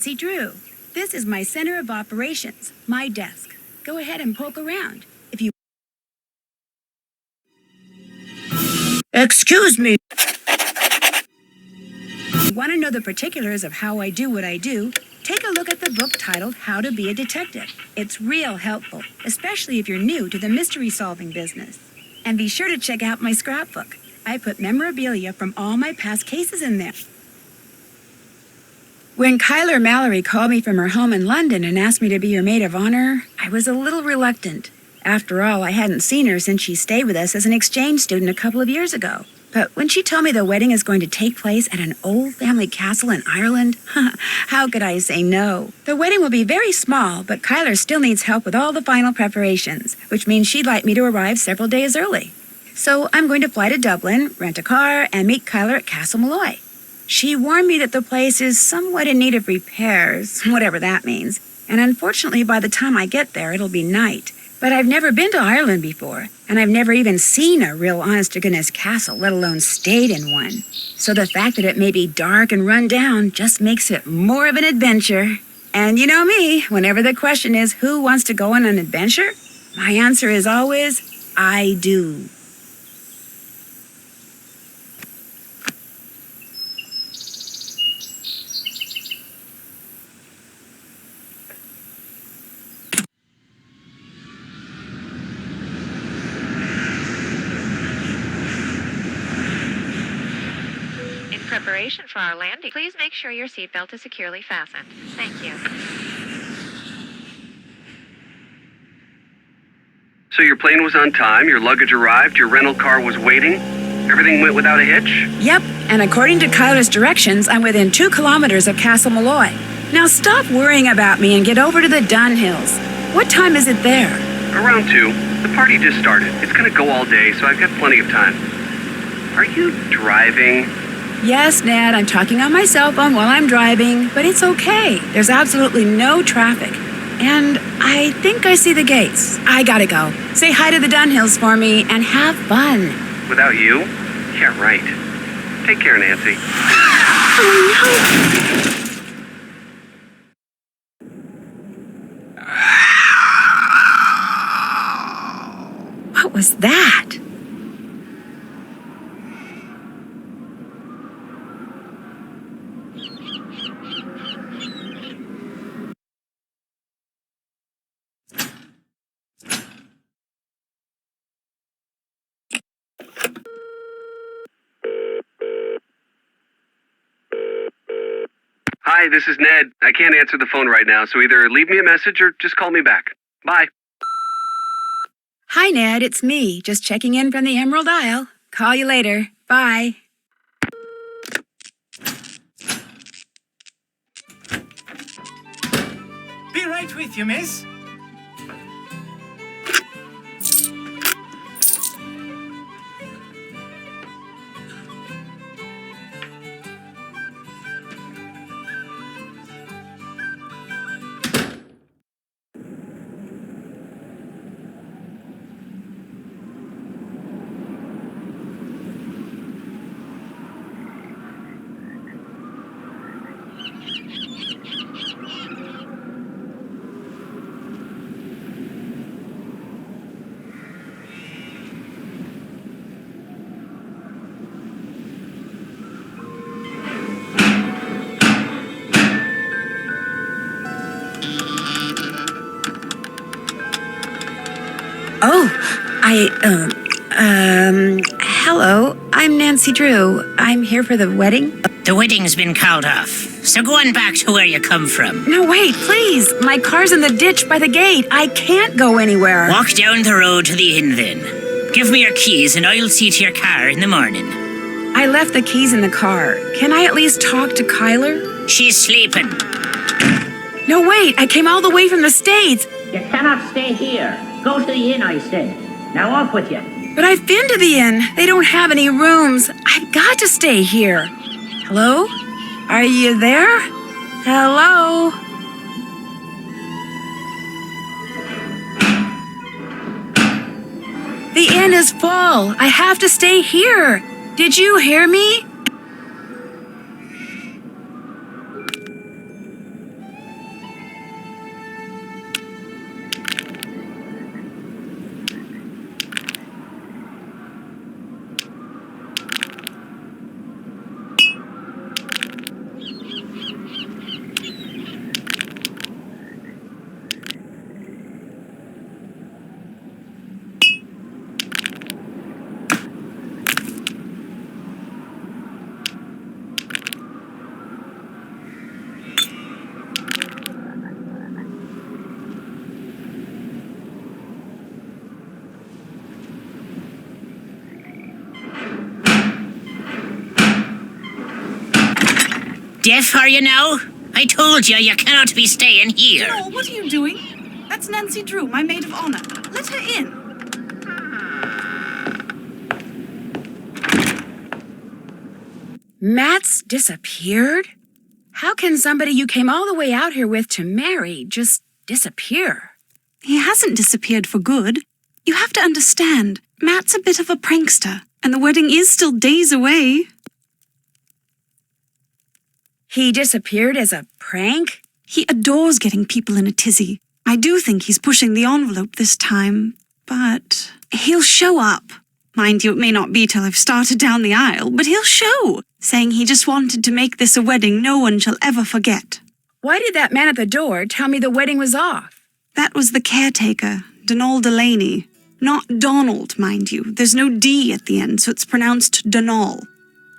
See, Drew, this is my center of operations, my desk. Go ahead and poke around. If you... Excuse me. If you want to know the particulars of how I do what I do, take a look at the book titled How to Be a Detective. It's real helpful, especially if you're new to the mystery-solving business. And be sure to check out my scrapbook. I put memorabilia from all my past cases in there. When Malloy called me from her home in London and asked me to be her maid of honor, I was a little reluctant. After all, I hadn't seen her since she stayed with us as an exchange student a couple of years ago. But when she told me the wedding is going to take place at an old family castle in Ireland, how could I say no? The wedding will be very small, but Kyler still needs help with all the final preparations, which means she'd like me to arrive several days early. So I'm going to fly to Dublin, rent a car, and meet Kyler at Castle Malloy. She warned me that the place is somewhat in need of repairs, whatever that means, and unfortunately by the time I get there it'll be night. But I've never been to Ireland before, and I've never even seen a real honest-to-goodness castle, let alone stayed in one. So the fact that it may be dark and run down just makes it more of an adventure. And you know me, whenever the question is who wants to go on an adventure, my answer is always, I do. Preparation for our landing. Please make sure your seatbelt is securely fastened. Thank you. So your plane was on time, your luggage arrived, your rental car was waiting, everything went without a hitch? Yep, and according to Kyler's directions, I'm within 2 kilometers of Castle Malloy. Now stop worrying about me and get over to the Dunhills. What time is it there? Around 2. The party just started. It's gonna go all day, so I've got plenty of time. Are you driving? Yes, Ned, I'm talking on my cell phone while I'm driving, but it's okay. There's absolutely no traffic. And I think I see the gates. I gotta go. Say hi to the Dunhills for me and have fun. Without you? Yeah, right. Take care, Nancy. Oh, no. What was that? Hi, this is Ned. I can't answer the phone right now, so either leave me a message or just call me back. Bye. Hi, Ned. It's me. Just checking in from the Emerald Isle. Call you later. Bye. Be right with you, miss. Oh, hello. I'm Nancy Drew. I'm here for the wedding. The wedding's been called off, so go on back to where you come from. No, wait, please. My car's in the ditch by the gate. I can't go anywhere. Walk down the road to the inn then. Give me your keys and I'll see to your car in the morning. I left the keys in the car. Can I at least talk to Kyler? She's sleeping. No, wait. I came all the way from the States. You cannot stay here. Go to the inn, I said. Now off with you. But I've been to the inn. They don't have any rooms. I've got to stay here. Hello? Are you there? Hello? The inn is full. I have to stay here. Did you hear me? Deaf are you now? I told you you cannot be staying here. Donal, what are you doing? That's Nancy Drew, my maid of honor. Let her in. Matt's disappeared? How can somebody you came all the way out here with to marry just disappear? He hasn't disappeared for good. You have to understand, Matt's a bit of a prankster, and the wedding is still days away. He disappeared as a prank? He adores getting people in a tizzy. I do think he's pushing the envelope this time, but he'll show up. Mind you, it may not be till I've started down the aisle, but he'll show, saying he just wanted to make this a wedding no one shall ever forget. Why did that man at the door tell me the wedding was off? That was the caretaker, Donal Delaney. Not Donald, mind you. There's no D at the end, so it's pronounced Donal.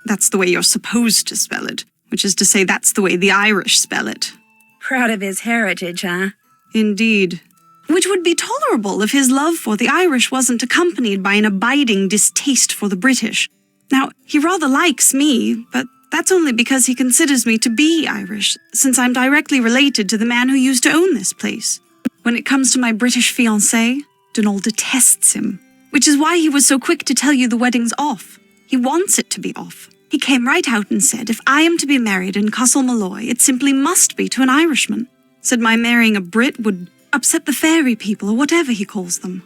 That's the way you're supposed to spell it, which is to say that's the way the Irish spell it. Proud of his heritage, huh? Indeed. Which would be tolerable if his love for the Irish wasn't accompanied by an abiding distaste for the British. Now, he rather likes me, but that's only because he considers me to be Irish, since I'm directly related to the man who used to own this place. When it comes to my British fiancé, Donal detests him, which is why he was so quick to tell you the wedding's off. He wants it to be off. He came right out and said, if I am to be married in Castle Malloy, it simply must be to an Irishman. Said my marrying a Brit would upset the fairy people, or whatever he calls them.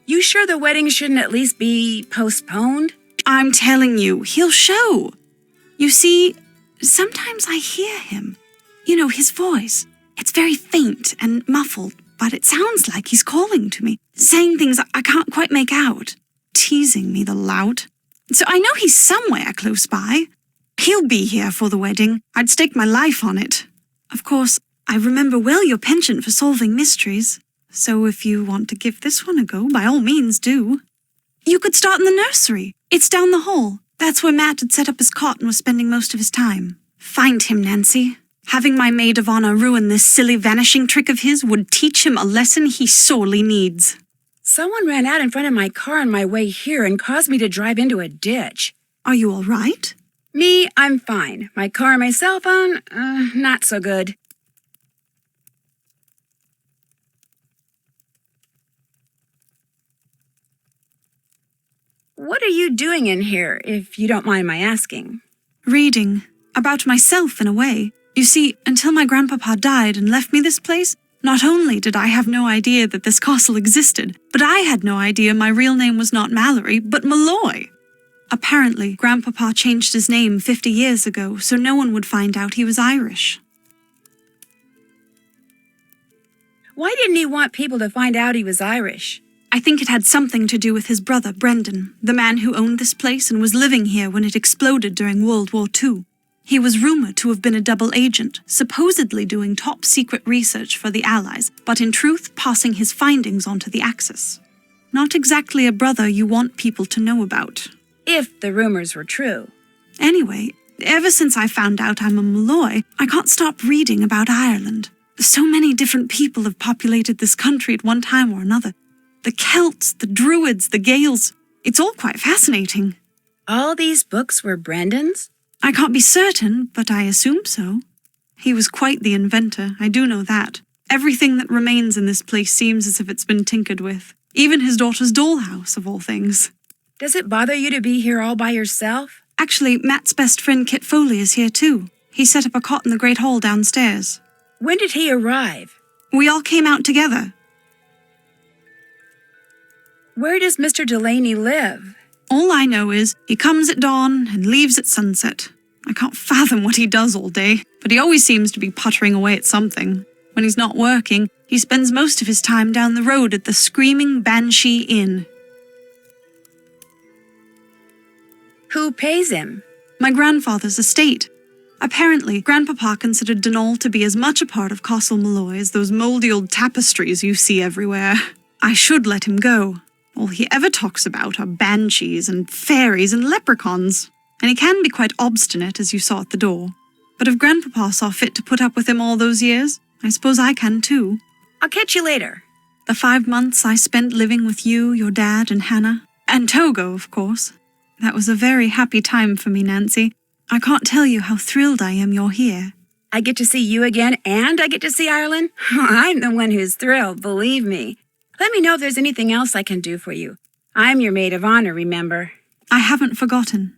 You sure the wedding shouldn't at least be postponed? I'm telling you, he'll show. You see, sometimes I hear him. You know, his voice. It's very faint and muffled, but it sounds like he's calling to me, saying things I can't quite make out, teasing me, the lout. So I know he's somewhere close by. He'll be here for the wedding. I'd stake my life on it. Of course, I remember well your penchant for solving mysteries, so if you want to give this one a go, by all means do. You could start in the nursery. It's down the hall. That's where Matt had set up his cot and was spending most of his time. Find him, Nancy. Having my maid of honor ruin this silly vanishing trick of his would teach him a lesson he sorely needs. Someone ran out in front of my car on my way here and caused me to drive into a ditch. Are you all right? Me, I'm fine. My car and my cell phone, not so good. What are you doing in here, if you don't mind my asking? Reading. About myself, in a way. You see, until my grandpapa died and left me this place, not only did I have no idea that this castle existed, but I had no idea my real name was not Mallory, but Malloy. Apparently, Grandpapa changed his name 50 years ago so no one would find out he was Irish. Why didn't he want people to find out he was Irish? I think it had something to do with his brother, Brendan, the man who owned this place and was living here when it exploded during World War II. He was rumored to have been a double agent, supposedly doing top-secret research for the Allies, but in truth passing his findings on to the Axis. Not exactly a brother you want people to know about. If the rumors were true. Anyway, ever since I found out I'm a Malloy, I can't stop reading about Ireland. So many different people have populated this country at one time or another. The Celts, the Druids, the Gaels. It's all quite fascinating. All these books were Brendan's? I can't be certain, but I assume so. He was quite the inventor, I do know that. Everything that remains in this place seems as if it's been tinkered with. Even his daughter's dollhouse, of all things. Does it bother you to be here all by yourself? Actually, Matt's best friend Kit Foley is here too. He set up a cot in the Great Hall downstairs. When did he arrive? We all came out together. Where does Mr. Delaney live? All I know is he comes at dawn and leaves at sunset. I can't fathom what he does all day, but he always seems to be puttering away at something. When he's not working, he spends most of his time down the road at the Screaming Banshee Inn. Who pays him? My grandfather's estate. Apparently, Grandpapa considered Donal to be as much a part of Castle Malloy as those mouldy old tapestries you see everywhere. I should let him go. All he ever talks about are banshees and fairies and leprechauns. And he can be quite obstinate, as you saw at the door. But if Grandpapa saw fit to put up with him all those years, I suppose I can too. I'll catch you later. The 5 months I spent living with you, your dad, and Hannah. And Togo, of course. That was a very happy time for me, Nancy. I can't tell you how thrilled I am you're here. I get to see you again, and I get to see Ireland? I'm the one who's thrilled, believe me. Let me know if there's anything else I can do for you. I'm your maid of honor, remember? I haven't forgotten.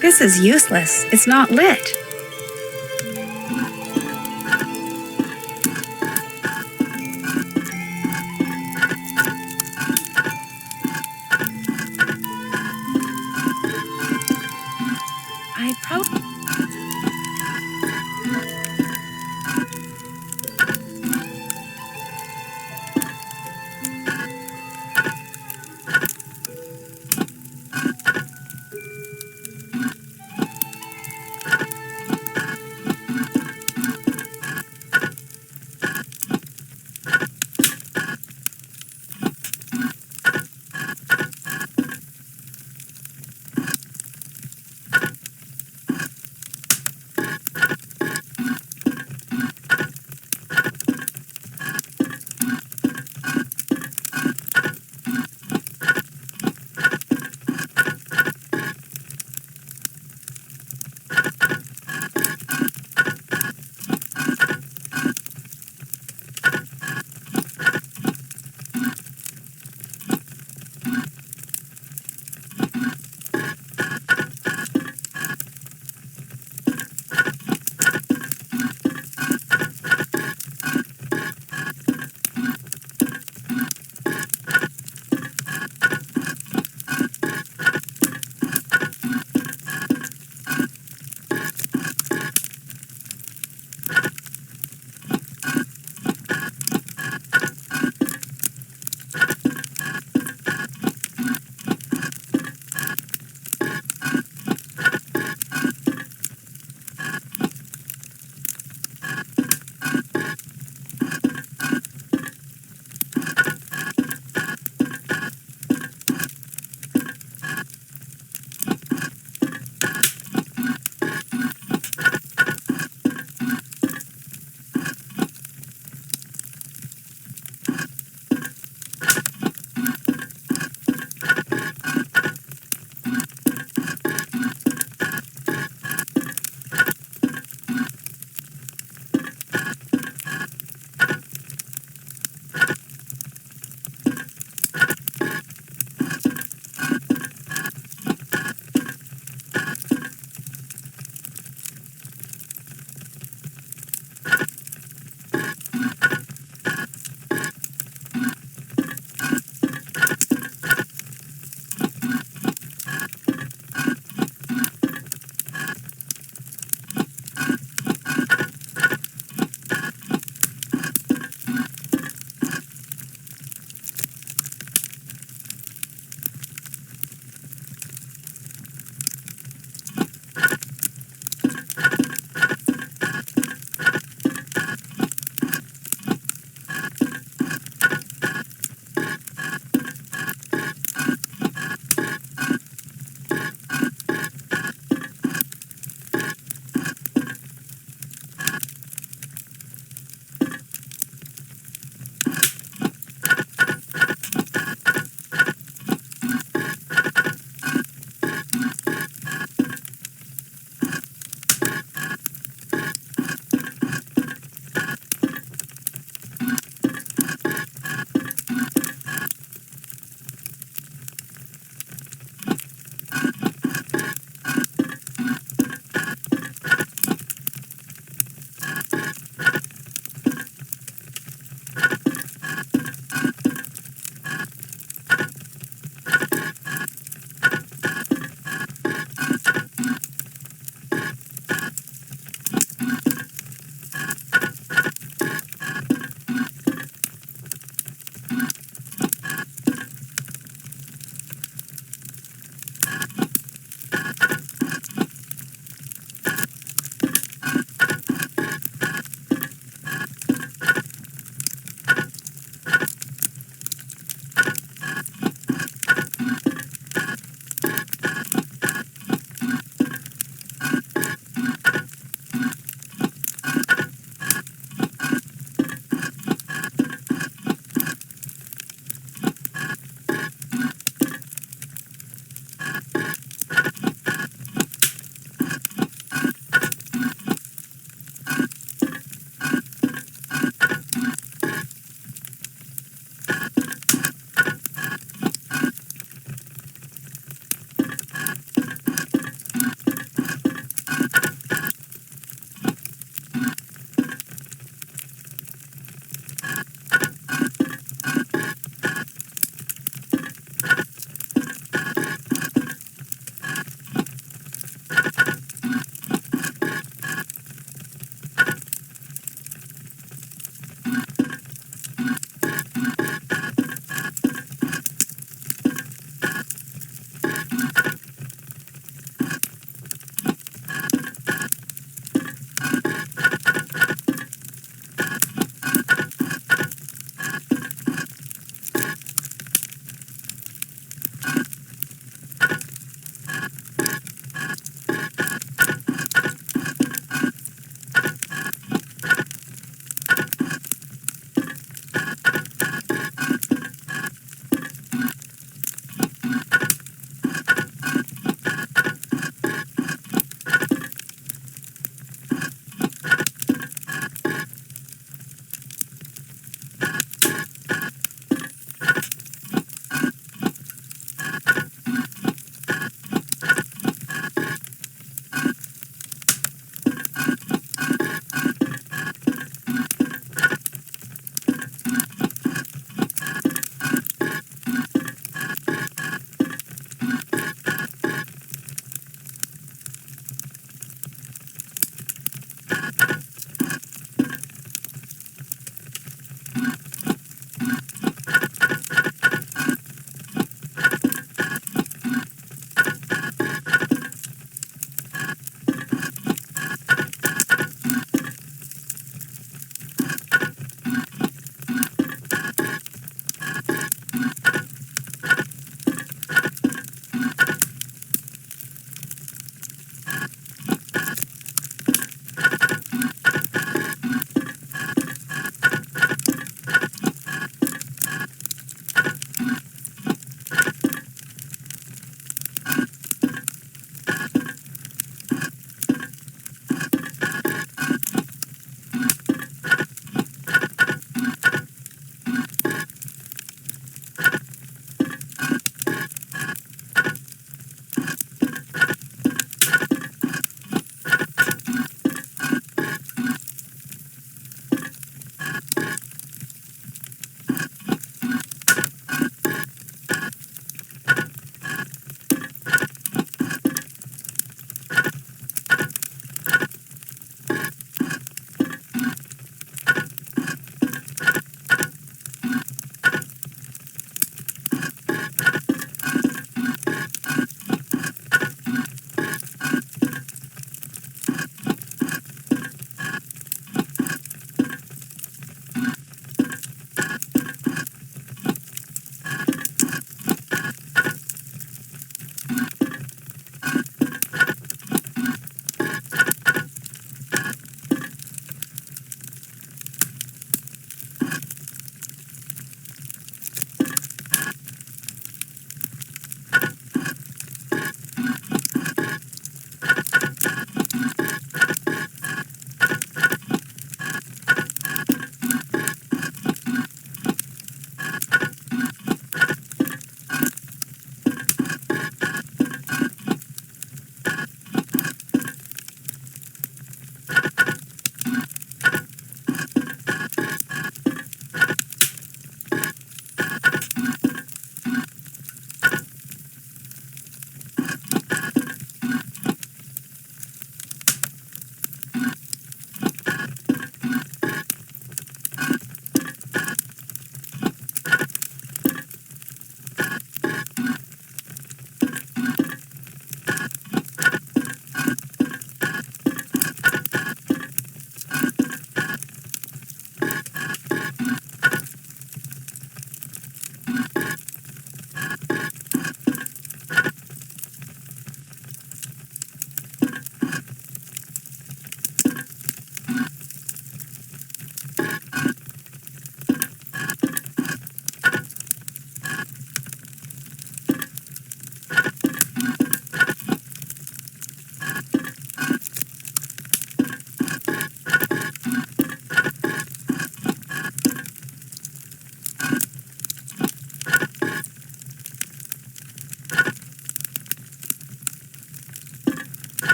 This is useless. It's not lit. I probably...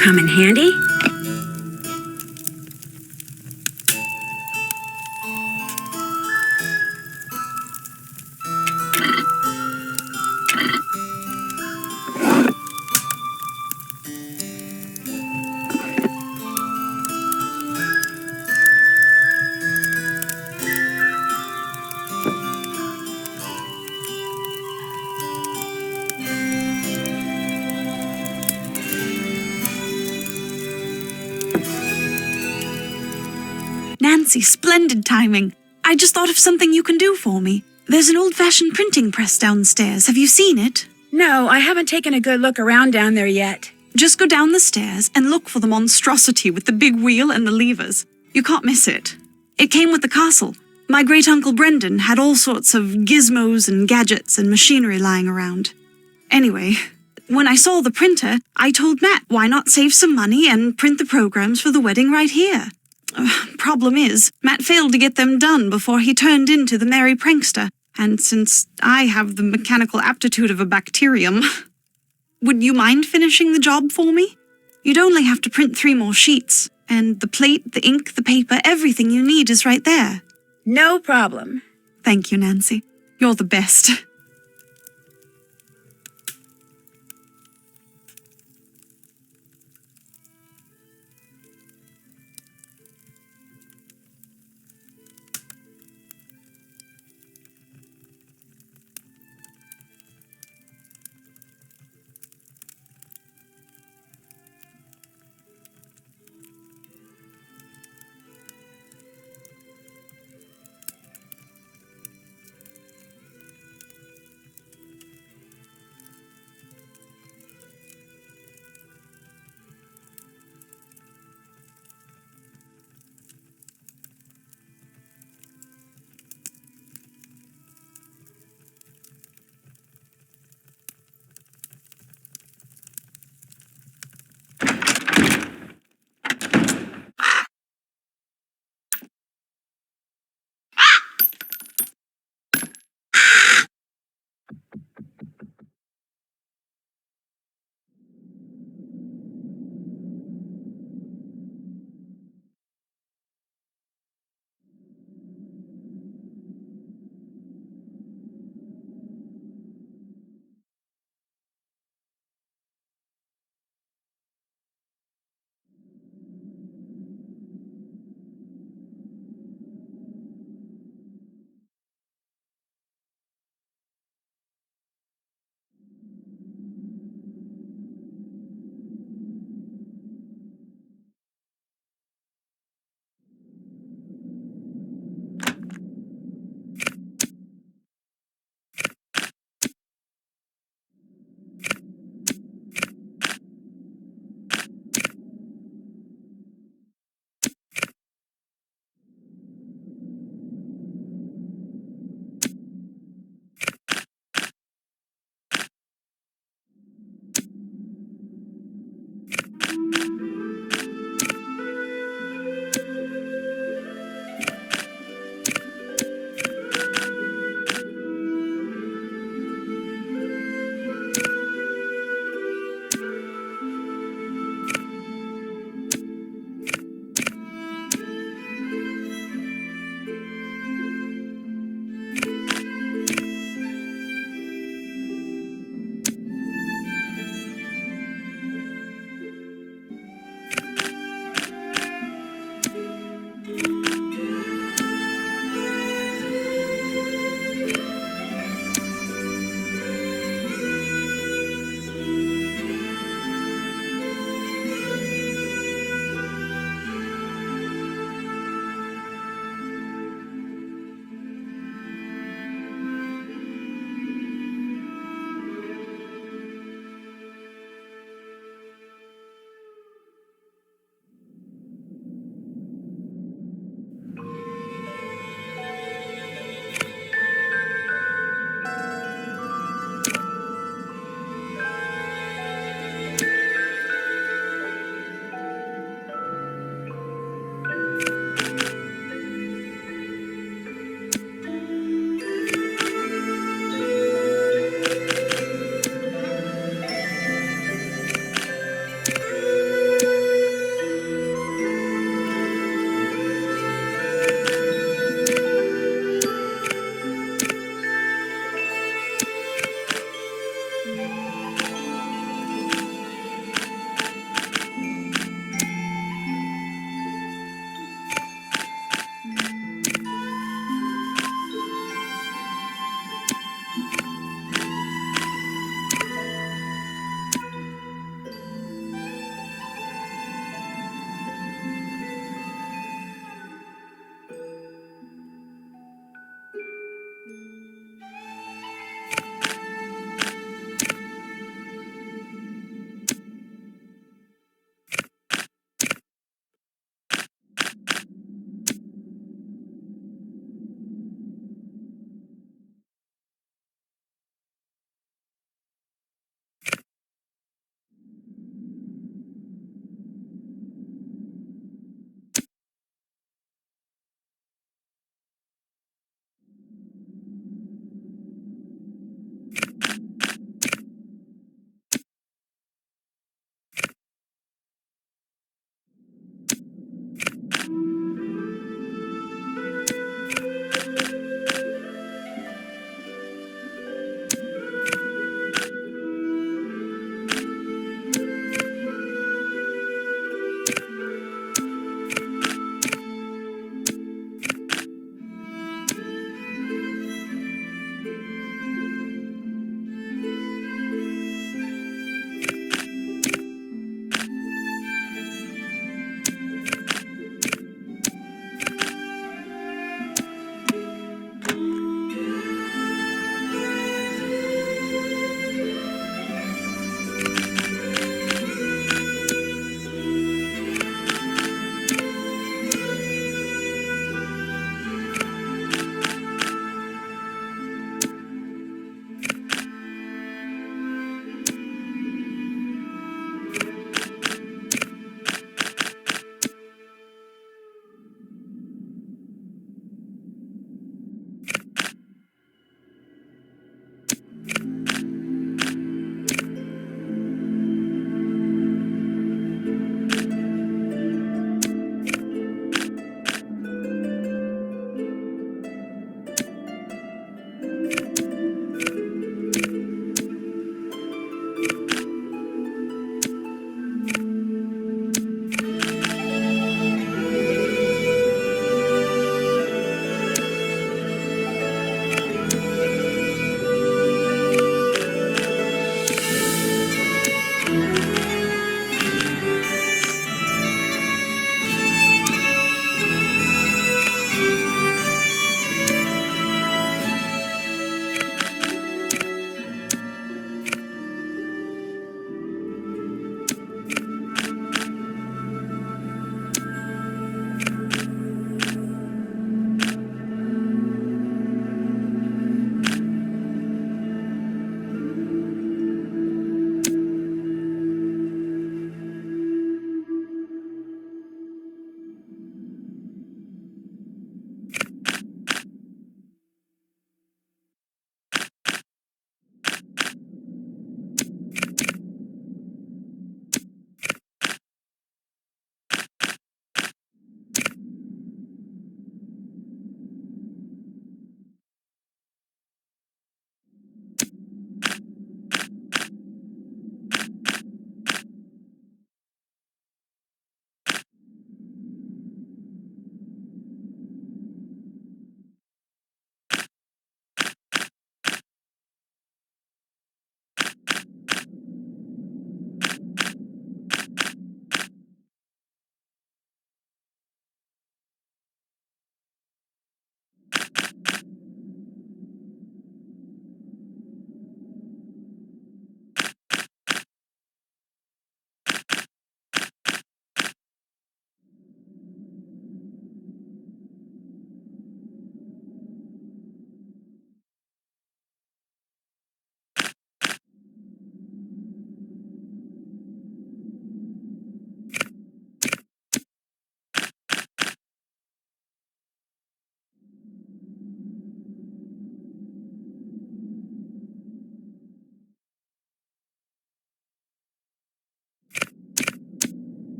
come in handy. Nancy, splendid timing. I just thought of something you can do for me. There's an old-fashioned printing press downstairs. Have you seen it? No, I haven't taken a good look around down there yet. Just go down the stairs and look for the monstrosity with the big wheel and the levers. You can't miss it. It came with the castle. My great-uncle Brendan had all sorts of gizmos and gadgets and machinery lying around. Anyway, when I saw the printer, I told Matt why not save some money and print the programs for the wedding right here. Problem is, Matt failed to get them done before he turned into the merry prankster, and since I have the mechanical aptitude of a bacterium, would you mind finishing the job for me? You'd only have to print 3 more sheets, and the plate, the ink, the paper, everything you need is right there. No problem. Thank you, Nancy. You're the best.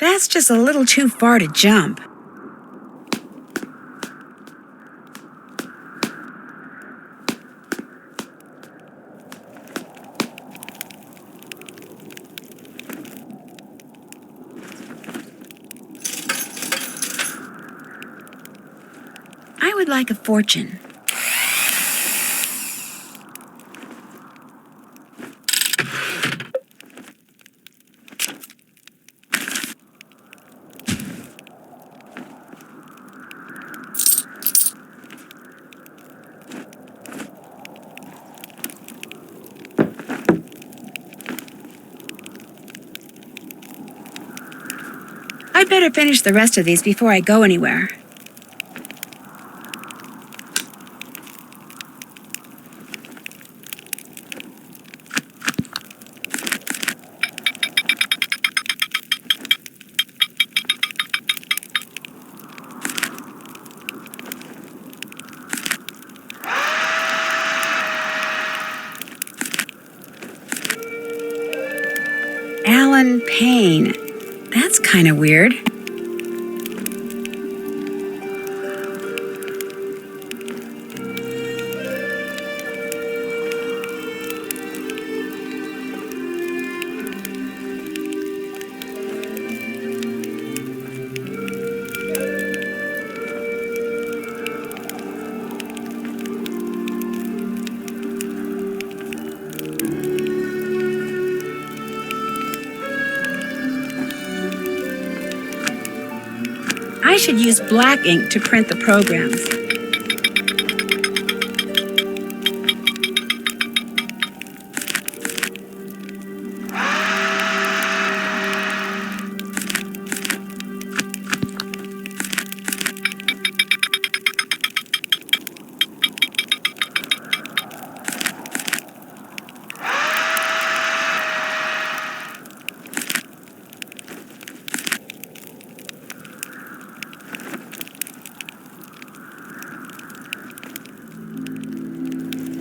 That's just a little too far to jump. I would like a fortune. I'd better finish the rest of these before I go anywhere. Alan Payne. That's kind of weird. I should use black ink to print the programs.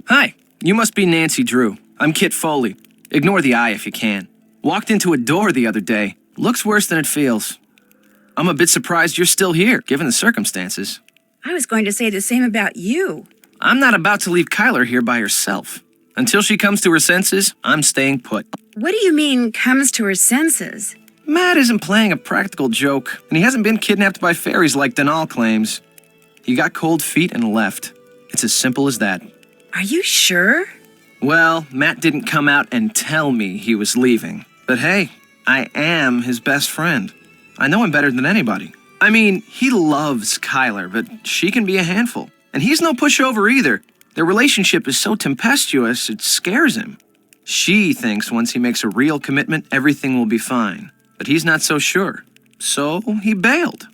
Hi, you must be Nancy Drew. I'm Kit Foley. Ignore the eye if you can. Walked into a door the other day. Looks worse than it feels. I'm a bit surprised you're still here, given the circumstances. I was going to say the same about you. I'm not about to leave Kyler here by herself. Until she comes to her senses, I'm staying put. What do you mean, comes to her senses? Matt isn't playing a practical joke, and he hasn't been kidnapped by fairies like Denal claims. He got cold feet and left. It's as simple as that. Are you sure? Well, Matt didn't come out and tell me he was leaving. But hey, I am his best friend. I know him better than anybody. I mean, he loves Kyler, but she can be a handful. And he's no pushover either. Their relationship is so tempestuous, it scares him. She thinks once he makes a real commitment, everything will be fine. But he's not so sure. So he bailed.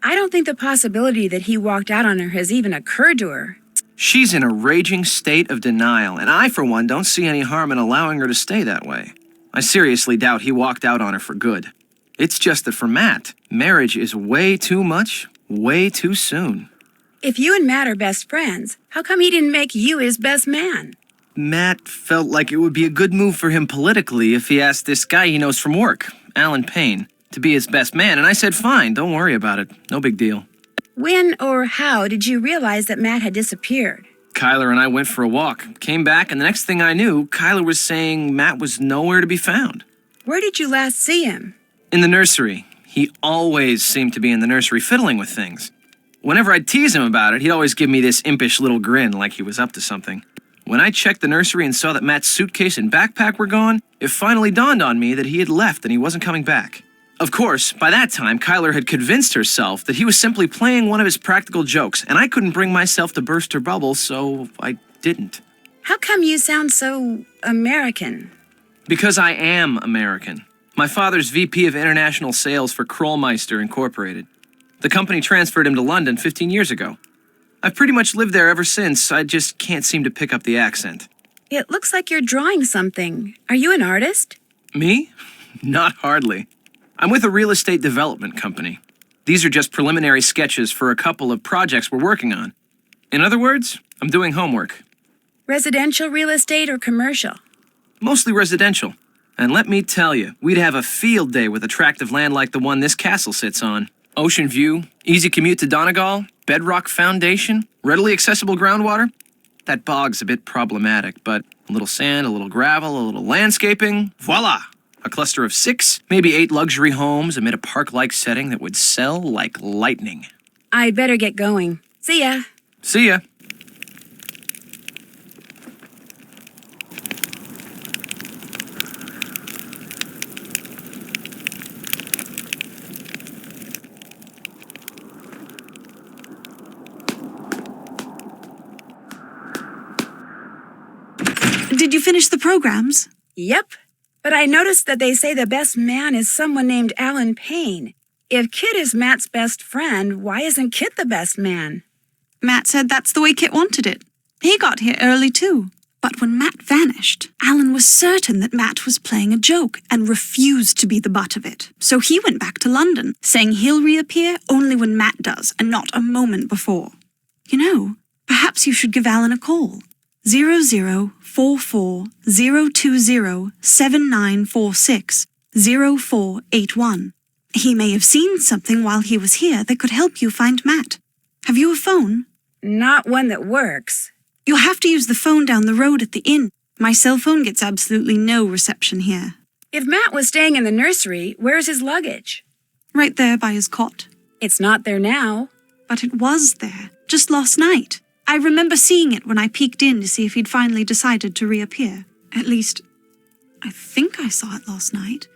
I don't think the possibility that he walked out on her has even occurred to her. She's in a raging state of denial, and I, for one, don't see any harm in allowing her to stay that way. I seriously doubt he walked out on her for good. It's just that for Matt, marriage is way too much, way too soon. If you and Matt are best friends, how come he didn't make you his best man? Matt felt like it would be a good move for him politically if he asked this guy he knows from work, Alan Payne, to be his best man, and I said fine, don't worry about it, no big deal. When or how did you realize that Matt had disappeared? Kyler and I went for a walk, came back, and the next thing I knew, Kyler was saying Matt was nowhere to be found. Where did you last see him? In the nursery. He always seemed to be in the nursery fiddling with things. Whenever I'd tease him about it, he'd always give me this impish little grin like he was up to something. When I checked the nursery and saw that Matt's suitcase and backpack were gone, it finally dawned on me that he had left and he wasn't coming back. Of course, by that time, Kyler had convinced herself that he was simply playing one of his practical jokes, and I couldn't bring myself to burst her bubble, so I didn't. How come you sound so American? Because I am American. My father's VP of International Sales for Krollmeister Incorporated. The company transferred him to London 15 years ago. I've pretty much lived there ever since, I just can't seem to pick up the accent. It looks like you're drawing something. Are you an artist? Me? Not hardly. I'm with a real estate development company. These are just preliminary sketches for a couple of projects we're working on. In other words, I'm doing homework. Residential real estate or commercial? Mostly residential. And let me tell you, we'd have a field day with a tract of land like the one this castle sits on. Ocean view, easy commute to Donegal, bedrock foundation, readily accessible groundwater. That bog's a bit problematic, but a little sand, a little gravel, a little landscaping, voila! A cluster of 6, maybe 8 luxury homes amid a park-like setting that would sell like lightning. I'd better get going. See ya. See ya. Did you finish the programs? Yep. But I noticed that they say the best man is someone named Alan Payne. If Kit is Matt's best friend, why isn't Kit the best man? Matt said that's the way Kit wanted it. He got here early too. But when Matt vanished, Alan was certain that Matt was playing a joke and refused to be the butt of it. So he went back to London, saying he'll reappear only when Matt does and not a moment before. You know, perhaps you should give Alan a call. 0044-020-7946 0481. He may have seen something while he was here that could help you find Matt. Have you a phone? Not one that works. You'll have to use the phone down the road at the inn. My cell phone gets absolutely no reception here. If Matt was staying in the nursery, where's his luggage? Right there by his cot. It's not there now. But it was there, just last night. I remember seeing it when I peeked in to see if he'd finally decided to reappear. At least, I think I saw it last night.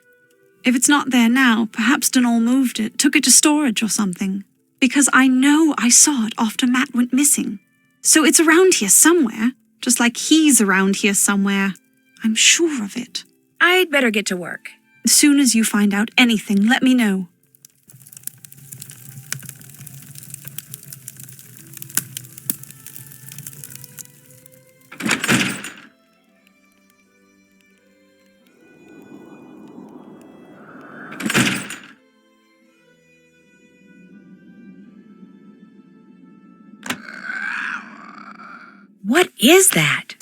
If it's not there now, perhaps Donal moved it, took it to storage or something. Because I know I saw it after Matt went missing. So it's around here somewhere, just like he's around here somewhere. I'm sure of it. I'd better get to work. As soon as you find out anything, let me know. What is that?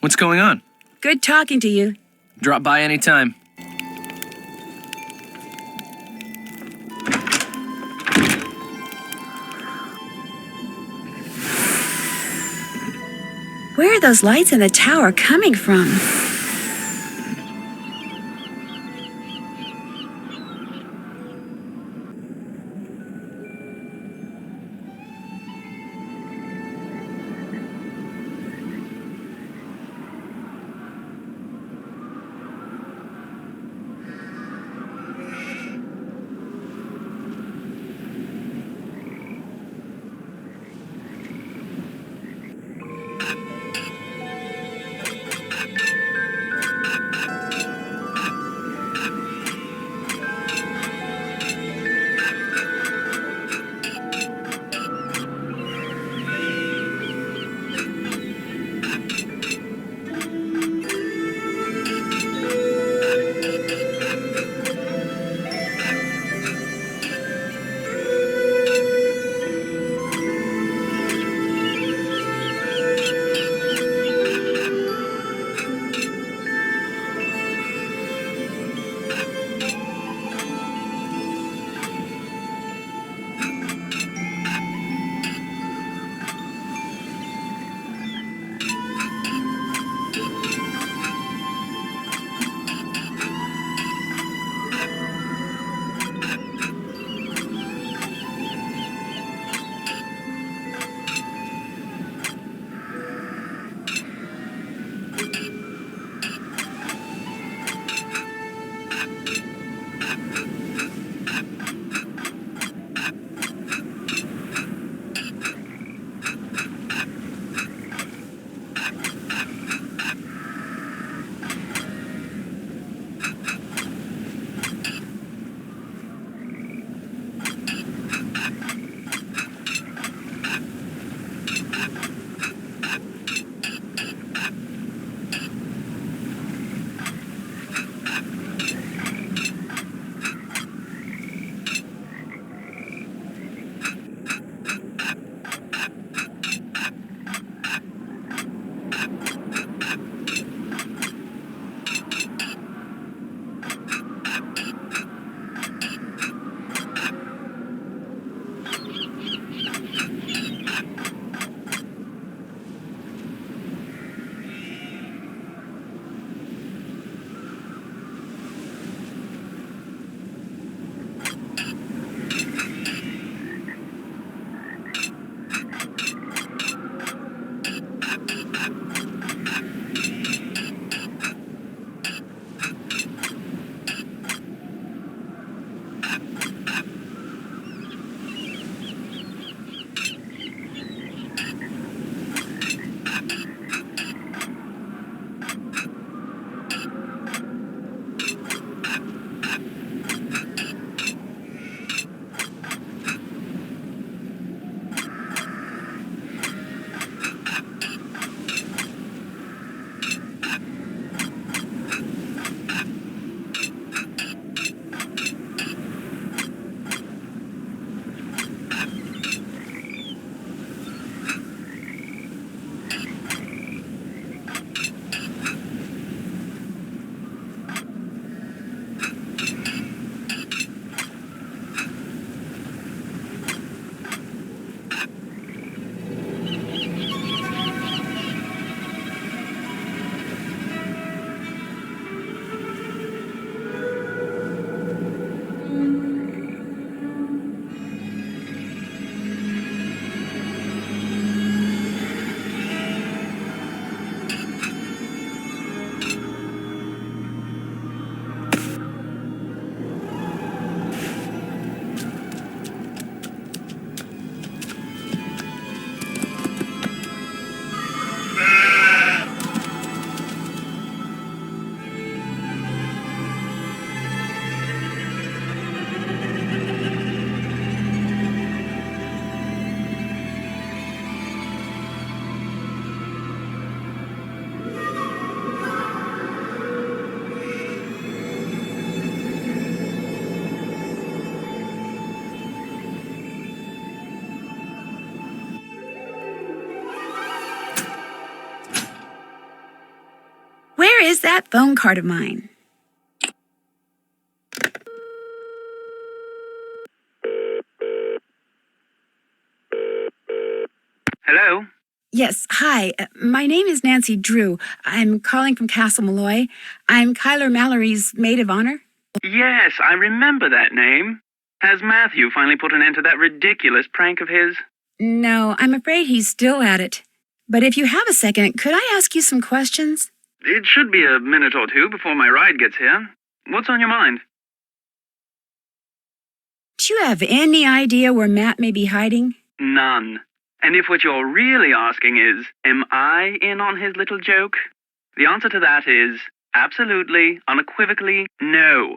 What's going on? Good talking to you. Drop by anytime. Where are those lights in the tower coming from? Here's that phone card of mine. Hello? Yes, hi. My name is Nancy Drew. I'm calling from Castle Malloy. I'm Kyler Mallory's maid of honor. Yes, I remember that name. Has Matthew finally put an end to that ridiculous prank of his? No, I'm afraid he's still at it. But if you have a second, could I ask you some questions? It should be a minute or two before my ride gets here. What's on your mind? Do you have any idea where Matt may be hiding? None. And if what you're really asking is, am I in on his little joke? The answer to that is absolutely, unequivocally, no.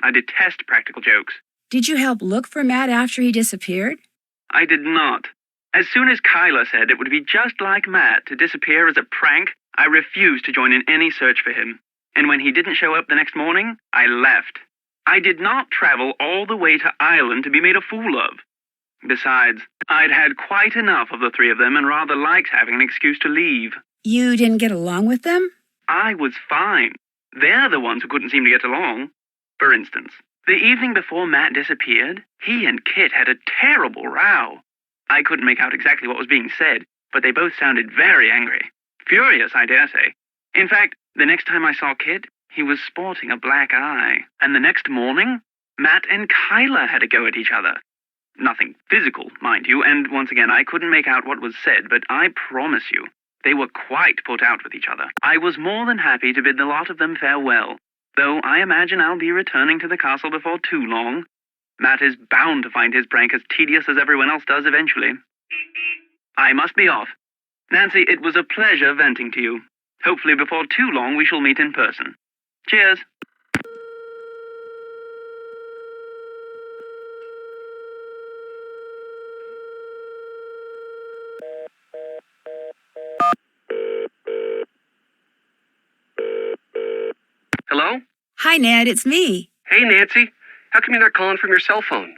I detest practical jokes. Did you help look for Matt after he disappeared? I did not. As soon as Kyla said it would be just like Matt to disappear as a prank, I refused to join in any search for him. And when he didn't show up the next morning, I left. I did not travel all the way to Ireland to be made a fool of. Besides, I'd had quite enough of the three of them and rather liked having an excuse to leave. You didn't get along with them? I was fine. They're the ones who couldn't seem to get along. For instance, the evening before Matt disappeared, he and Kit had a terrible row. I couldn't make out exactly what was being said, but they both sounded very angry. Furious, I dare say. In fact, the next time I saw Kit, he was sporting a black eye. And the next morning, Matt and Kyla had a go at each other. Nothing physical, mind you, and once again, I couldn't make out what was said, but I promise you, they were quite put out with each other. I was more than happy to bid the lot of them farewell, though I imagine I'll be returning to the castle before too long. Matt is bound to find his prank as tedious as everyone else does eventually. I must be off. Nancy, it was a pleasure venting to you. Hopefully before too long we shall meet in person. Cheers. Hello? Hi, Ned, it's me. Hey, Nancy. How come you're not calling from your cell phone?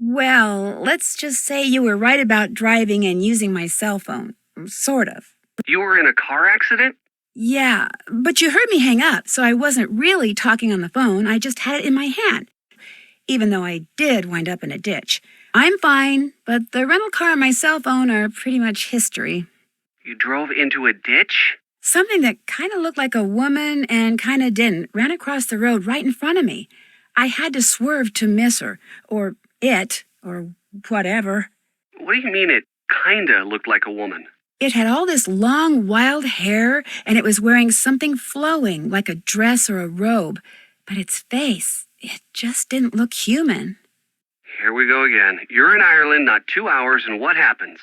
Well, let's just say you were right about driving and using my cell phone. Sort of. You were in a car accident? Yeah, but you heard me hang up, so I wasn't really talking on the phone. I just had it in my hand. Even though I did wind up in a ditch. I'm fine, but the rental car and my cell phone are pretty much history. You drove into a ditch? Something that kind of looked like a woman and kind of didn't ran across the road right in front of me. I had to swerve to miss her, or it, or whatever. What do you mean it kinda looked like a woman? It had all this long, wild hair, and it was wearing something flowing, like a dress or a robe. But its face, it just didn't look human. Here we go again. You're in Ireland, not 2 hours, and what happens?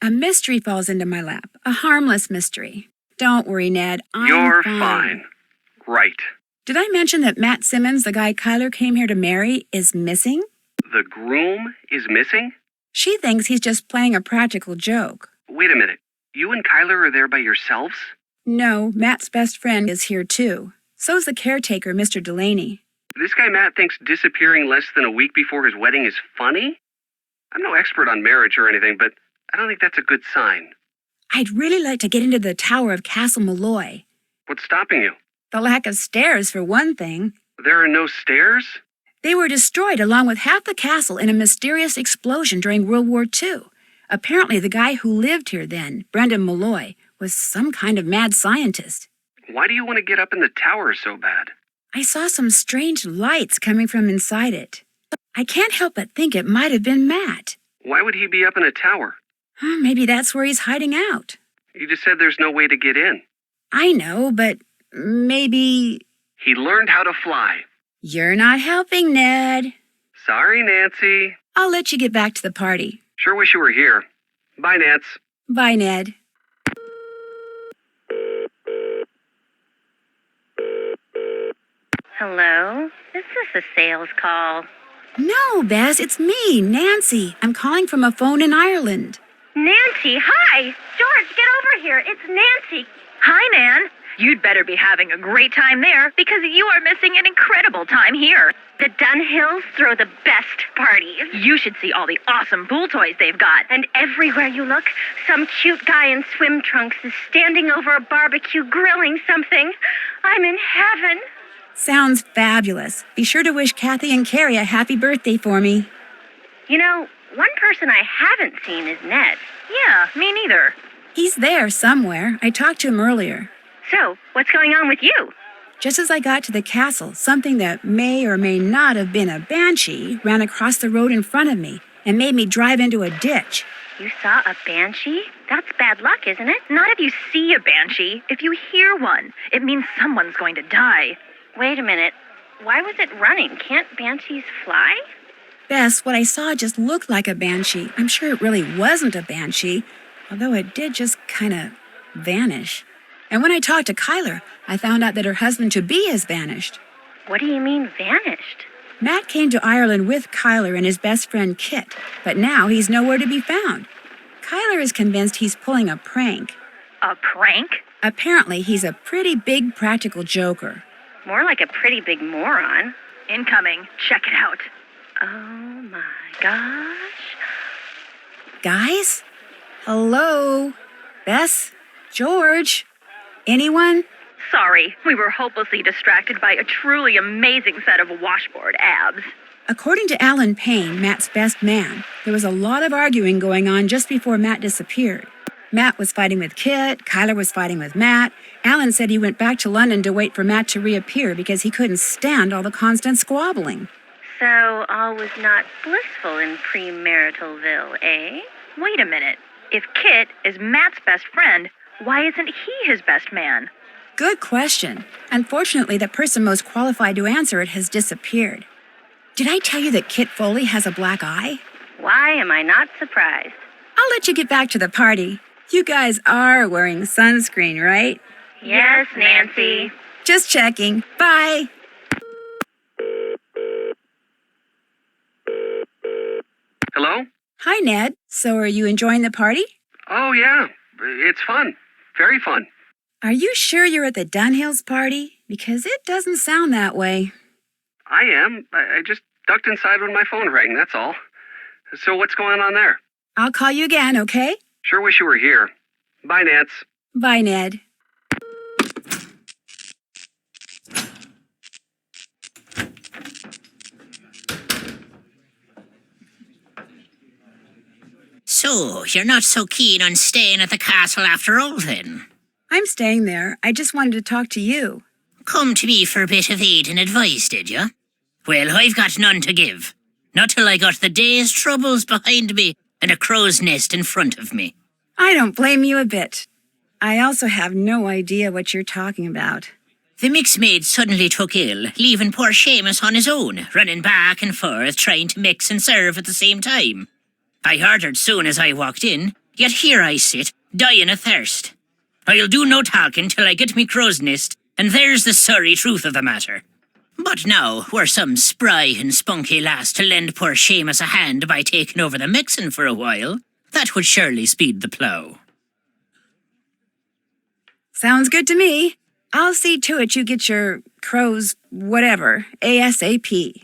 A mystery falls into my lap, a harmless mystery. Don't worry, Ned, You're fine. Right. Did I mention that Matt Simmons, the guy Kyler came here to marry, is missing? The groom is missing? She thinks he's just playing a practical joke. Wait a minute. You and Kyler are there by yourselves? No, Matt's best friend is here too. So's the caretaker, Mr. Delaney. This guy Matt thinks disappearing less than a week before his wedding is funny? I'm no expert on marriage or anything, but I don't think that's a good sign. I'd really like to get into the tower of Castle Malloy. What's stopping you? The lack of stairs, for one thing. There are no stairs? They were destroyed along with half the castle in a mysterious explosion during World War II. Apparently, the guy who lived here then, Brendan Malloy, was some kind of mad scientist. Why do you want to get up in the tower so bad? I saw some strange lights coming from inside it. I can't help but think it might have been Matt. Why would he be up in a tower? Maybe that's where he's hiding out. You just said there's no way to get in. I know, but maybe... He learned how to fly. You're not helping, Ned. Sorry, Nancy. I'll let you get back to the party. Sure wish you were here. Bye, Nance. Bye, Ned. Hello? Is this a sales call? No, Bess, it's me, Nancy. I'm calling from a phone in Ireland. Nancy, hi! George, get over here. It's Nancy. Hi, Nan. You'd better be having a great time there because you are missing an incredible time here. The Dunhills throw the best parties. You should see all the awesome pool toys they've got. And everywhere you look, some cute guy in swim trunks is standing over a barbecue grilling something. I'm in heaven. Sounds fabulous. Be sure to wish Kathy and Carrie a happy birthday for me. You know, one person I haven't seen is Ned. Yeah, me neither. He's there somewhere. I talked to him earlier. So, what's going on with you? Just as I got to the castle, something that may or may not have been a banshee ran across the road in front of me and made me drive into a ditch. You saw a banshee? That's bad luck, isn't it? Not if you see a banshee. If you hear one, it means someone's going to die. Wait a minute. Why was it running? Can't banshees fly? Bess, what I saw just looked like a banshee. I'm sure it really wasn't a banshee, although it did just kind of vanish. And when I talked to Kyler, I found out that her husband-to-be has vanished. What do you mean, vanished? Matt came to Ireland with Kyler and his best friend Kit, but now he's nowhere to be found. Kyler is convinced he's pulling a prank. A prank? Apparently, he's a pretty big practical joker. More like a pretty big moron. Incoming. Check it out. Oh my gosh. Guys? Hello? Bess? George? Anyone? Sorry, we were hopelessly distracted by a truly amazing set of washboard abs. According to Alan Payne, Matt's best man, there was a lot of arguing going on just before Matt disappeared. Matt was fighting with Kit, Kyler was fighting with Matt. Alan said he went back to London to wait for Matt to reappear because he couldn't stand all the constant squabbling. So all was not blissful in premaritalville, eh? Wait a minute. If Kit is Matt's best friend, why isn't he his best man? Good question. Unfortunately, the person most qualified to answer it has disappeared. Did I tell you that Kit Foley has a black eye? Why am I not surprised? I'll let you get back to the party. You guys are wearing sunscreen, right? Yes, Nancy. Just checking. Bye. Hello? Hi, Ned. So are you enjoying the party? Oh, yeah. It's fun. Very fun. Are you sure you're at the Dunhills party? Because it doesn't sound that way. I am. I just ducked inside when my phone rang, that's all. So what's going on there? I'll call you again, okay? Sure wish you were here. Bye, Nance. Bye, Ned. So, you're not so keen on staying at the castle after all, then? I'm staying there. I just wanted to talk to you. Come to me for a bit of aid and advice, did you? Well, I've got none to give. Not till I got the day's troubles behind me and a crow's nest in front of me. I don't blame you a bit. I also have no idea what you're talking about. The mix maid suddenly took ill, leaving poor Seamus on his own, running back and forth, trying to mix and serve at the same time. I ordered soon as I walked in, yet here I sit, dying of thirst. I'll do no talking till I get me crow's nest, and there's the sorry truth of the matter. But now, were some spry and spunky lass to lend poor Seamus a hand by taking over the mixing for a while, that would surely speed the plough. Sounds good to me. I'll see to it you get your crow's whatever, ASAP.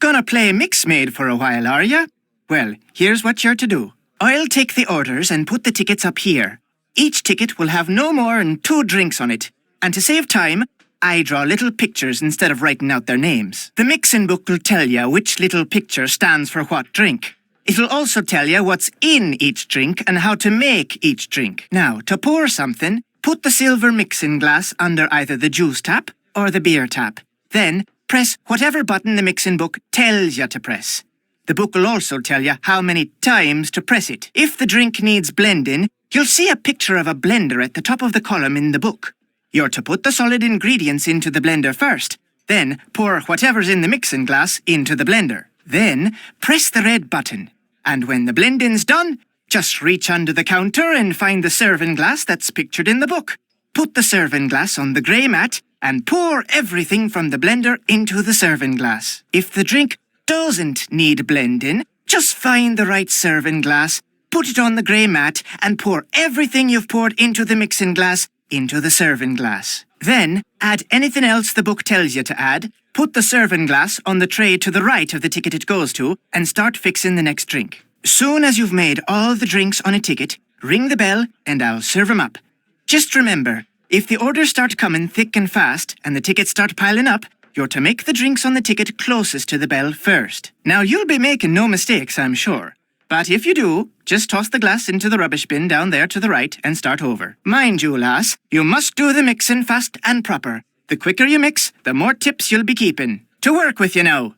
Gonna play mix maid for a while, are ya? Well, here's what you're to do. I'll take the orders and put the tickets up here. Each ticket will have no more than 2 drinks on it. And to save time, I draw little pictures instead of writing out their names. The mixing book will tell you which little picture stands for what drink. It'll also tell you what's in each drink and how to make each drink. Now, to pour something, put the silver mixing glass under either the juice tap or the beer tap. Then, press whatever button the mixing book tells you to press. The book will also tell you how many times to press it. If the drink needs blending, you'll see a picture of a blender at the top of the column in the book. You're to put the solid ingredients into the blender first, then pour whatever's in the mixing glass into the blender. Then, press the red button. And when the blending's done, just reach under the counter and find the serving glass that's pictured in the book. Put the serving glass on the grey mat and pour everything from the blender into the serving glass. If the drink doesn't need blending, just find the right serving glass, put it on the grey mat, and pour everything you've poured into the mixing glass into the serving glass. Then, add anything else the book tells you to add, put the serving glass on the tray to the right of the ticket it goes to, and start fixing the next drink. Soon as you've made all the drinks on a ticket, ring the bell and I'll serve 'em up. Just remember, if the orders start coming thick and fast and the tickets start piling up, you're to make the drinks on the ticket closest to the bell first. Now, you'll be making no mistakes, I'm sure. But if you do, just toss the glass into the rubbish bin down there to the right and start over. Mind you, lass, you must do the mixing fast and proper. The quicker you mix, the more tips you'll be keeping. To work with you now.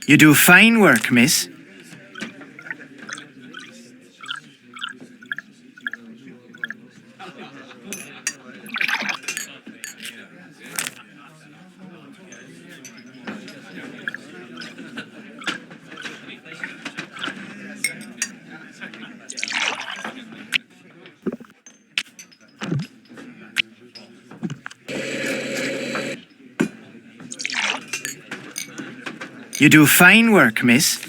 You do fine work, miss. You do fine work, miss.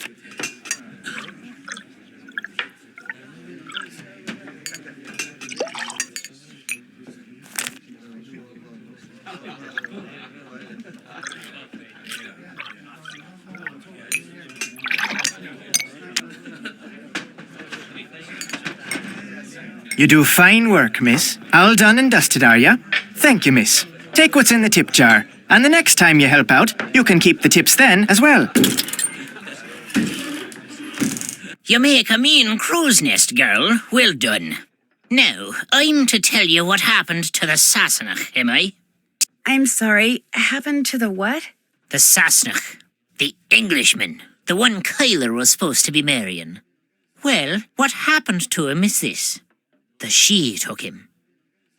You do fine work, miss. All done and dusted, are ya? Thank you, miss. Take what's in the tip jar. And the next time you help out, you can keep the tips then as well. You make a mean crow's nest, girl. Well done. Now, I'm to tell you what happened to the Sassenach, am I? I'm sorry, happened to the what? The Sassenach. The Englishman. The one Kyler was supposed to be marrying. Well, what happened to him is this. The She took him.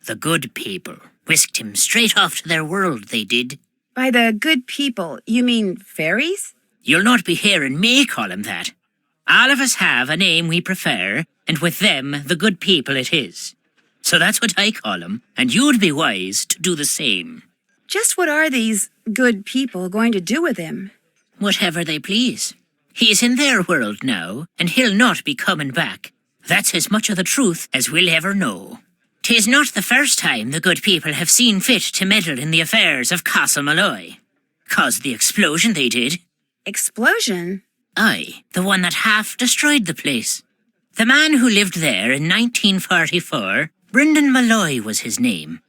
The good people whisked him straight off to their world, they did. By the good people, you mean fairies? You'll not be hearing me call him that. All of us have a name we prefer, and with them, the good people it is. So that's what I call him, and you'd be wise to do the same. Just what are these good people going to do with him? Whatever they please. He's in their world now, and he'll not be coming back. That's as much of the truth as we'll ever know. 'Tis not the first time the good people have seen fit to meddle in the affairs of Castle Malloy. Caused the explosion they did. Explosion? Aye, the one that half destroyed the place. The man who lived there in 1944, Brendan Malloy was his name.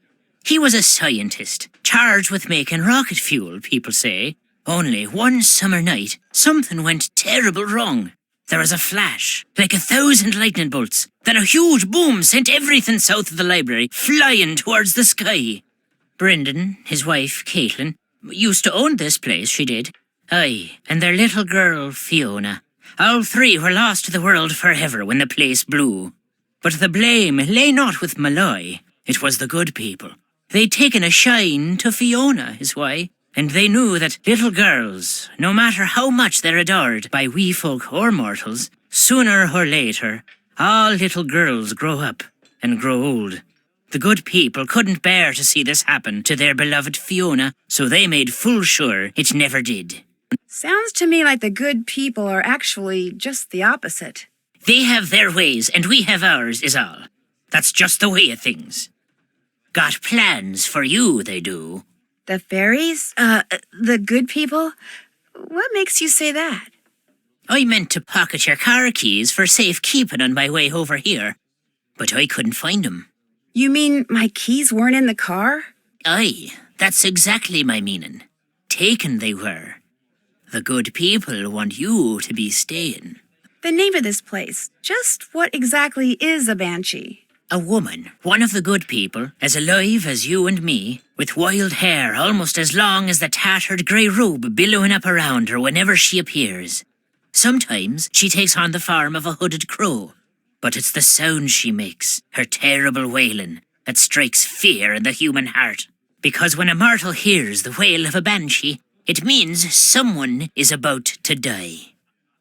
He was a scientist, charged with making rocket fuel, people say. Only one summer night, something went terrible wrong. There was a flash, like 1,000 lightning bolts. Then a huge boom sent everything south of the library flying towards the sky. Brendan, his wife, Caitlin, used to own this place, she did. Aye, and their little girl, Fiona. All three were lost to the world forever when the place blew. But the blame lay not with Malloy. It was the good people. They'd taken a shine to Fiona, is why. And they knew that little girls, no matter how much they're adored by wee folk or mortals, sooner or later, all little girls grow up and grow old. The good people couldn't bear to see this happen to their beloved Fiona, so they made full sure it never did. Sounds to me like the good people are actually just the opposite. They have their ways and we have ours, is all. That's just the way of things. Got plans for you, they do. The fairies? The good people? What makes you say that? I meant to pocket your car keys for safekeeping on my way over here, but I couldn't find 'em. You mean my keys weren't in the car? Aye, that's exactly my meaning. Taken they were. The good people want you to be staying. The name of this place. Just what exactly is a banshee? A woman, one of the good people, as alive as you and me, with wild hair almost as long as the tattered grey robe billowing up around her whenever she appears. Sometimes she takes on the form of a hooded crow, but it's the sound she makes, her terrible wailing, that strikes fear in the human heart. Because when a mortal hears the wail of a banshee, it means someone is about to die.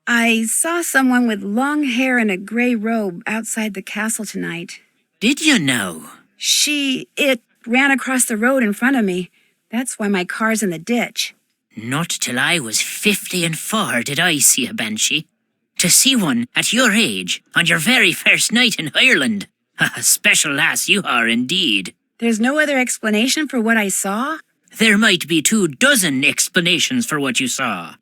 I saw someone with long hair and a gray robe outside the castle tonight. Did you know? It ran across the road in front of me. That's why my car's in the ditch. Not till I was 54 did I see a banshee. To see one at your age, on your very first night in Ireland. A special lass you are indeed. There's no other explanation for what I saw? There might be 24 explanations for what you saw.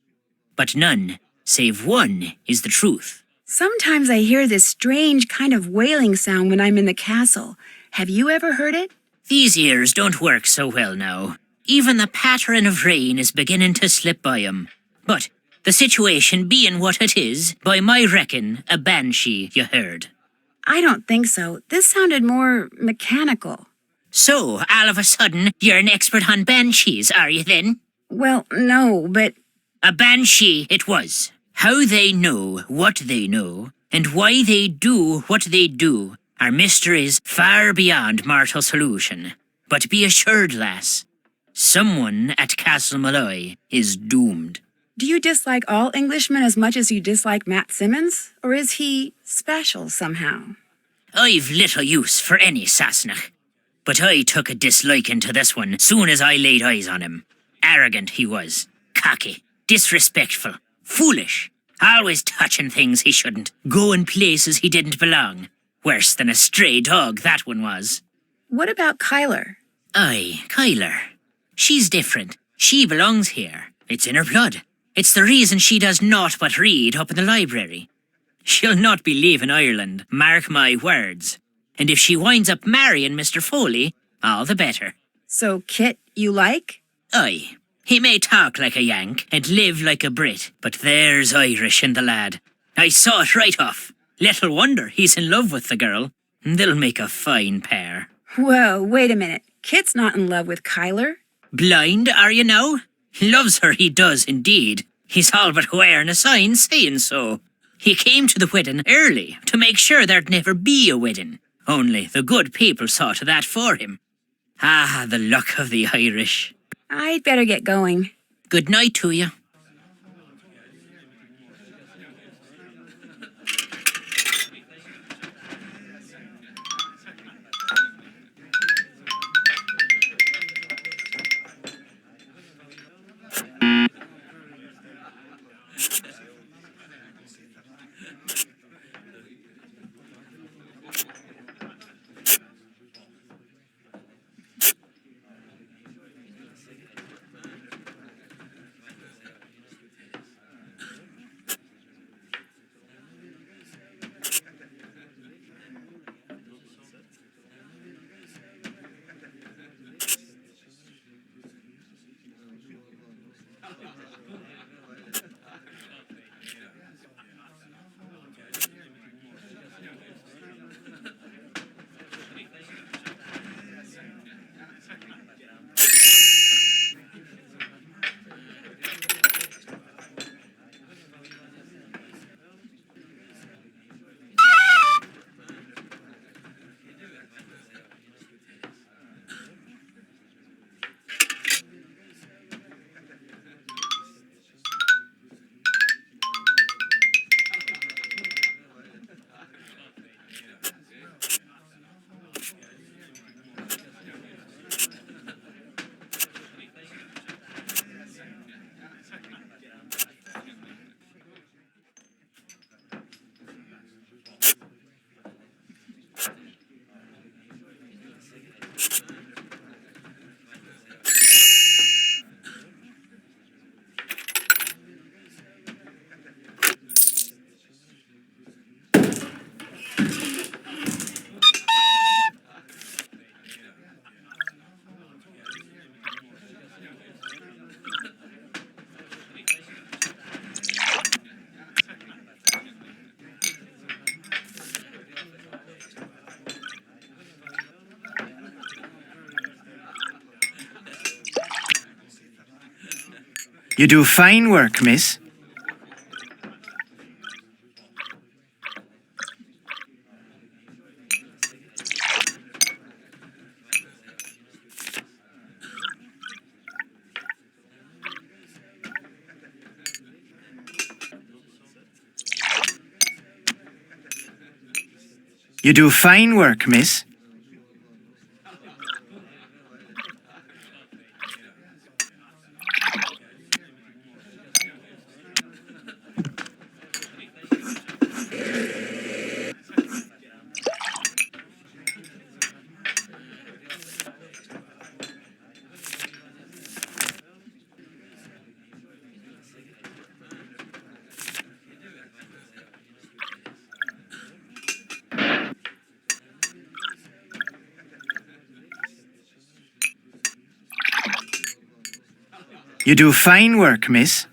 But none, save one, is the truth. Sometimes I hear this strange kind of wailing sound when I'm in the castle. Have you ever heard it? These ears don't work so well now. Even the pattern of rain is beginning to slip by 'em. But the situation being what it is, by my reckon, a banshee you heard. I don't think so. This sounded more mechanical. So, all of a sudden, you're an expert on banshees, are you then? Well, no, but... A banshee it was. How they know what they know, and why they do what they do, are mysteries far beyond mortal solution. But be assured, lass, someone at Castle Malloy is doomed. Do you dislike all Englishmen as much as you dislike Matt Simmons? Or is he special somehow? I've little use for any Sassenach. But I took a disliking to this one soon as I laid eyes on him. Arrogant he was, cocky, disrespectful, foolish, always touching things he shouldn't, going places he didn't belong. Worse than a stray dog, that one was. What about Kyler? Aye, Kyler. She's different. She belongs here. It's in her blood. It's the reason she does naught but read up in the library. She'll not be leaving Ireland, mark my words. And if she winds up marrying Mr. Foley, all the better. So, Kit, you like? Aye. He may talk like a Yank and live like a Brit, but there's Irish in the lad. I saw it right off. Little wonder he's in love with the girl. They'll make a fine pair. Whoa, wait a minute. Kit's not in love with Kyler. Blind, are you now? Loves her, he does indeed. He's all but wearing a sign saying so. He came to the wedding early to make sure there'd never be a wedding. Only the good people saw to that for him. Ah, the luck of the Irish. I'd better get going. Good night to you. You do fine work, miss. You do fine work, miss. You do fine work, miss.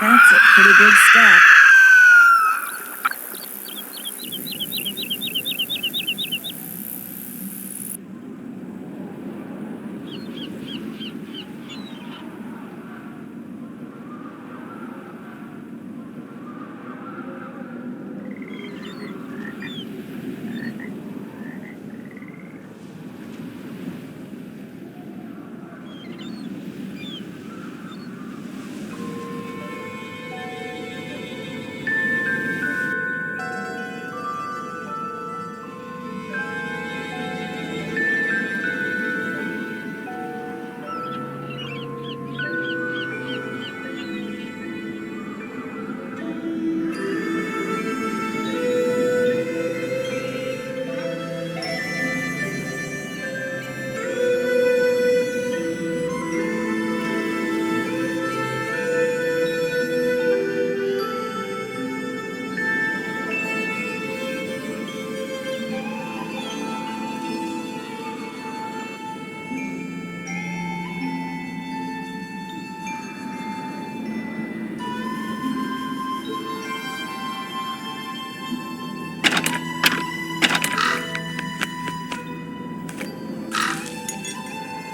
That's a pretty big step.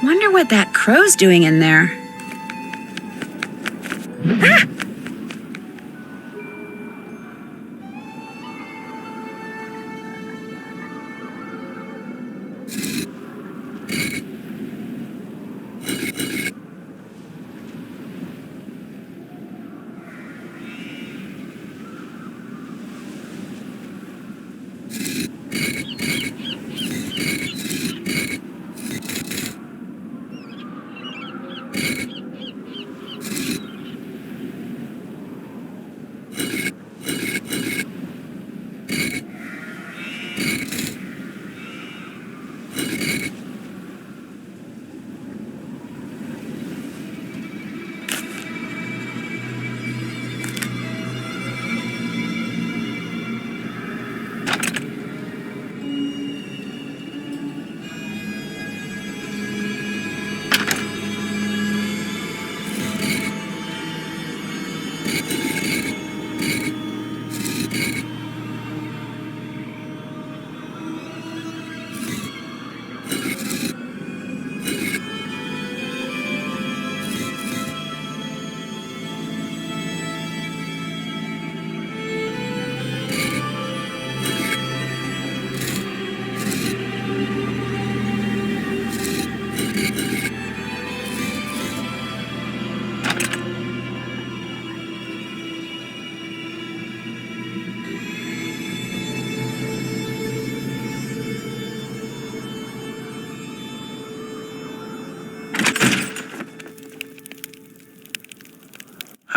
Wonder what that crow's doing in there.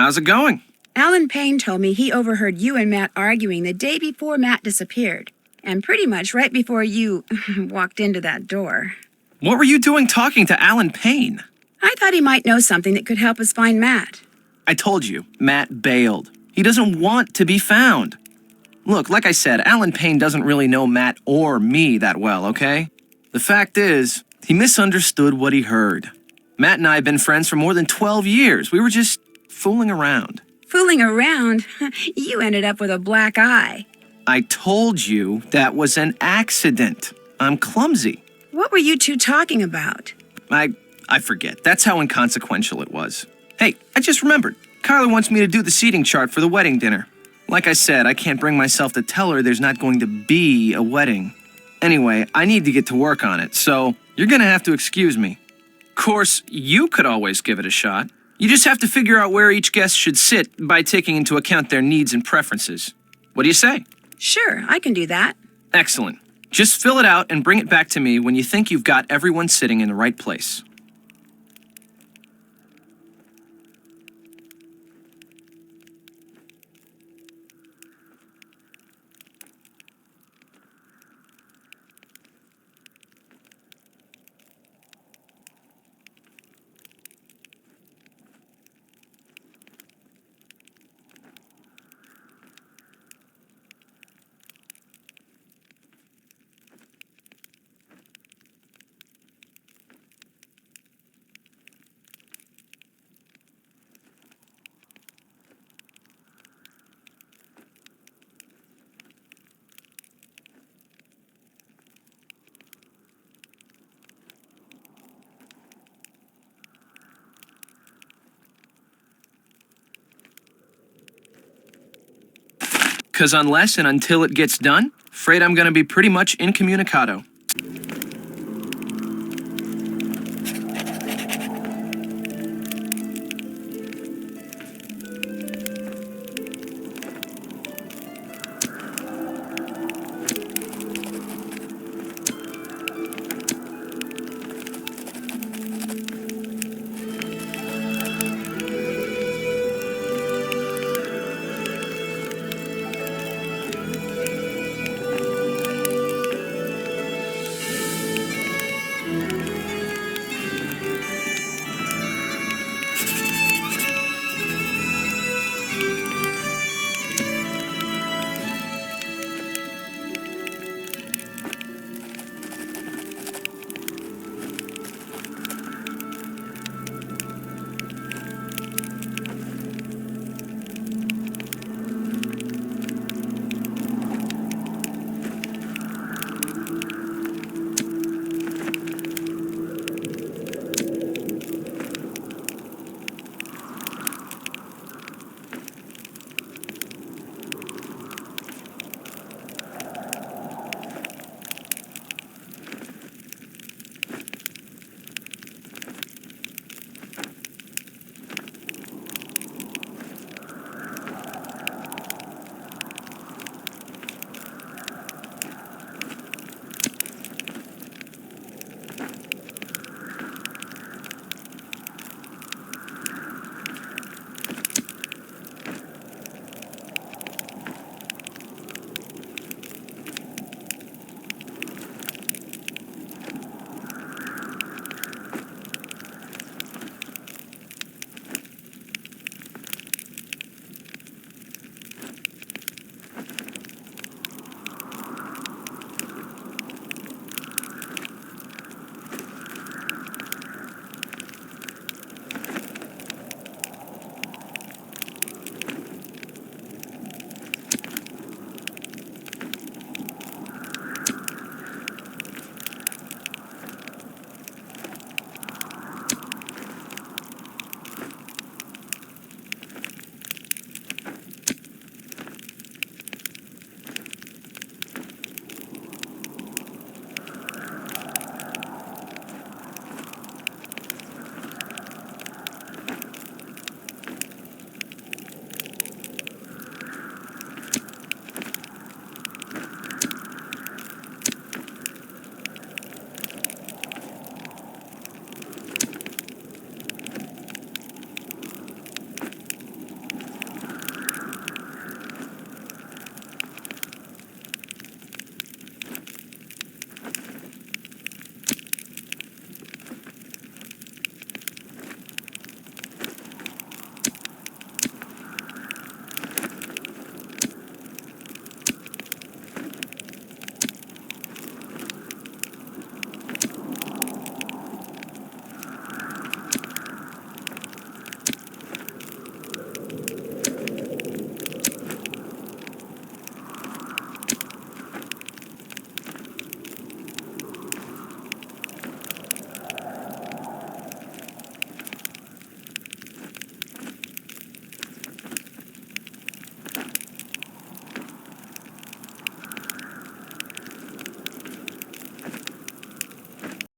How's it going? Alan Payne told me he overheard you and Matt arguing the day before Matt disappeared. And pretty much right before you walked into that door. What were you doing talking to Alan Payne? I thought he might know something that could help us find Matt. I told you, Matt bailed. He doesn't want to be found. Look, like I said, Alan Payne doesn't really know Matt or me that well, okay? The fact is, he misunderstood what he heard. Matt and I have been friends for more than 12 years. We were just fooling around. Fooling around? You ended up with a black eye. I told you that was an accident. I'm clumsy. What were you two talking about? I forget. That's how inconsequential it was. Hey, I just remembered. Carla wants me to do the seating chart for the wedding dinner. Like I said, I can't bring myself to tell her there's not going to be a wedding. Anyway, I need to get to work on it, so you're gonna have to excuse me. Of course, you could always give it a shot. You just have to figure out where each guest should sit by taking into account their needs and preferences. What do you say? Sure, I can do that. Excellent. Just fill it out and bring it back to me when you think you've got everyone sitting in the right place. Because unless and until it gets done, afraid I'm going to be pretty much incommunicado.